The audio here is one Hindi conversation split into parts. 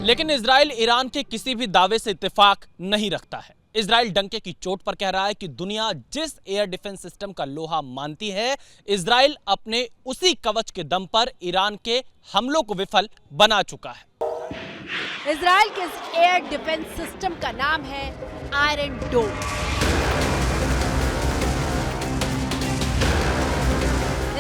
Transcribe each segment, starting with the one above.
लेकिन इजराइल ईरान के किसी भी दावे से इत्तेफाक नहीं रखता है। इजराइल डंके की चोट पर कह रहा है कि दुनिया जिस एयर डिफेंस सिस्टम का लोहा मानती है, इजराइल अपने उसी कवच के दम पर ईरान के हमलों को विफल बना चुका है। इजराइल के इस एयर डिफेंस सिस्टम का नाम है आयरन डोम।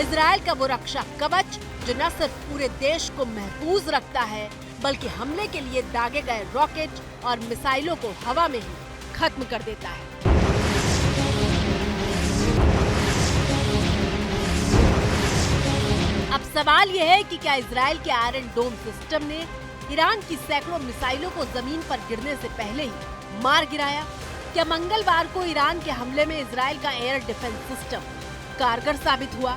इजराइल का वो रक्षा कवच जो न सिर्फ पूरे देश को महफूज रखता है, बल्कि हमले के लिए दागे गए रॉकेट और मिसाइलों को हवा में ही खत्म कर देता है। अब सवाल यह है कि क्या इजराइल के आयरन डोम सिस्टम ने ईरान की सैकड़ों मिसाइलों को जमीन पर गिरने से पहले ही मार गिराया? क्या मंगलवार को ईरान के हमले में इजराइल का एयर डिफेंस सिस्टम कारगर साबित हुआ?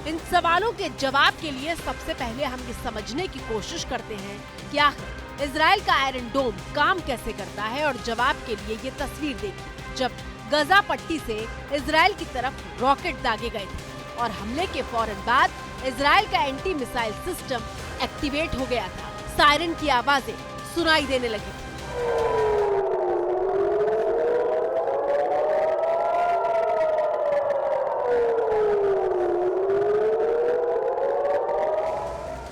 इन सवालों के जवाब के लिए सबसे पहले हम ये समझने की कोशिश करते हैं कि आखिर इजराइल का आयरन डोम काम कैसे करता है। और जवाब के लिए ये तस्वीर देखिए जब गजा पट्टी से इजराइल की तरफ रॉकेट दागे गए थे और हमले के फौरन बाद इजराइल का एंटी मिसाइल सिस्टम एक्टिवेट हो गया था। सायरन की आवाजें सुनाई देने लगी थी।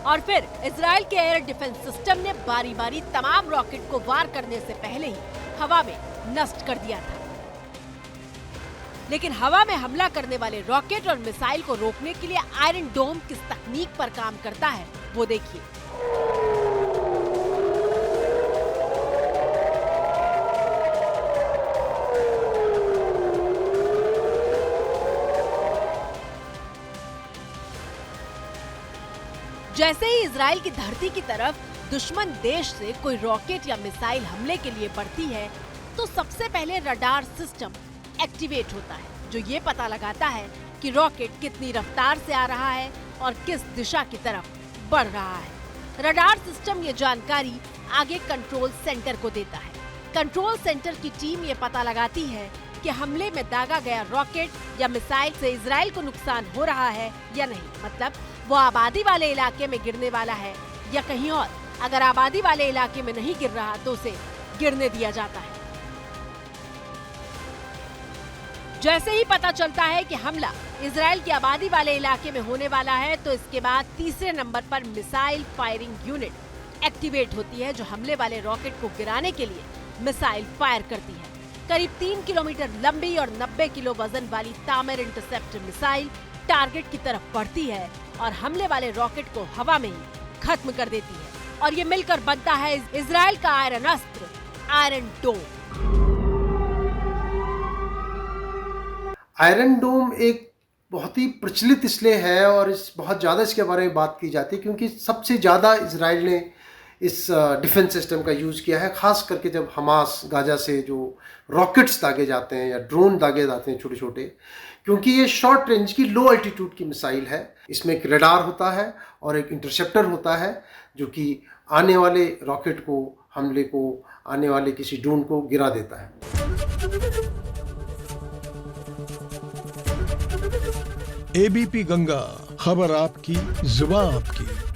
और फिर इजराइल के एयर डिफेंस सिस्टम ने बारी बारी तमाम रॉकेट को वार करने से पहले ही हवा में नष्ट कर दिया था। लेकिन हवा में हमला करने वाले रॉकेट और मिसाइल को रोकने के लिए आयरन डोम किस तकनीक पर काम करता है वो देखिए। जैसे ही इजराइल की धरती की तरफ दुश्मन देश से कोई रॉकेट या मिसाइल हमले के लिए बढ़ती है, तो सबसे पहले रडार सिस्टम एक्टिवेट होता है, जो ये पता लगाता है कि रॉकेट कितनी रफ्तार से आ रहा है और किस दिशा की तरफ बढ़ रहा है। रडार सिस्टम ये जानकारी आगे कंट्रोल सेंटर को देता है। कंट्रोल सेंटर की टीम ये पता लगाती है कि हमले में दागा गया रॉकेट या मिसाइल से इजराइल को नुकसान हो रहा है या नहीं, मतलब वो आबादी वाले इलाके में गिरने वाला है या कहीं और। अगर आबादी वाले इलाके में नहीं गिर रहा तो उसे गिरने दिया जाता है। जैसे ही पता चलता है कि हमला इजराइल की आबादी वाले इलाके में होने वाला है, तो इसके बाद तीसरे नंबर पर मिसाइल फायरिंग यूनिट एक्टिवेट होती है, जो हमले वाले रॉकेट को गिराने के लिए मिसाइल फायर करती है। करीब 3 किलोमीटर लंबी और 90 किलो वजन वाली तामिर इंटरसेप्टर मिसाइल टारगेट की तरफ बढ़ती है और हमले वाले रॉकेट को हवा में ही खत्म कर देती है। और ये मिलकर बनता है इजराइल का आयरन अस्त्र, आयरन डोम। आयरन डोम एक बहुत ही प्रचलित इसलिए है और बहुत ज़्यादा इसके बारे में बात की जाती है क्योंकि सबसे ज़्यादा इजराइल ने इस डिफेंस सिस्टम का यूज़ किया है, खास करके जब हमास गाजा से जो रॉकेट्स दागे जाते हैं या ड्रोन दागे जाते हैं छोटे छोटे, क्योंकि ये शॉर्ट रेंज की लो एल्टीट्यूड की मिसाइल है। इसमें एक रडार होता है और एक इंटरसेप्टर होता है जो कि आने वाले रॉकेट को, हमले को, आने वाले किसी ड्रोन को गिरा देता है। एबीपी गंगा, खबर आपकी, जुबान आपकी।